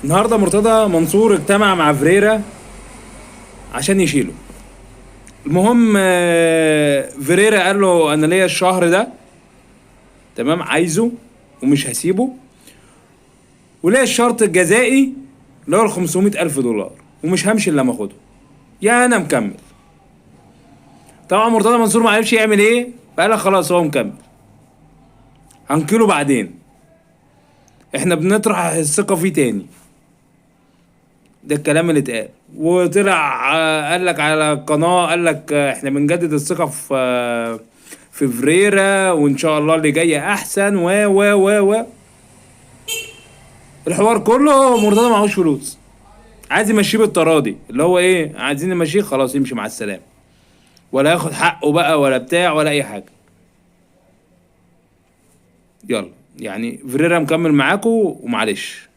النهارده مرتضى منصور اجتمع مع فريرا عشان يشيله. المهم فريرا قال له انا ليا الشهر ده تمام عايزه ومش هسيبه، وليا الشرط الجزائي اللي هو ال 500 ألف دولار ومش همشي الا لما اخده. يا انا مكمل. طبعا مرتضى منصور ما عرفش يعمل ايه، فقال لك خلاص هو مكمل، هنكله بعدين، احنا بنطرح الثقة فيه تاني. ده الكلام اللي اتقال. وطلع قال لك على القناة، قال لك احنا بنجدد الثقة في فريرا، وان شاء الله اللي جاي احسن و الحوار كله مرتضى معهوش فلوس، عايز يمشيه بالتراضي، اللي هو ايه، عايزين نمشيه خلاص يمشي مع السلامة، ولا ياخد حقه بقى ولا بتاع ولا اي حاجة. يلا يعني فريرا مكمل معاكو ومعلش.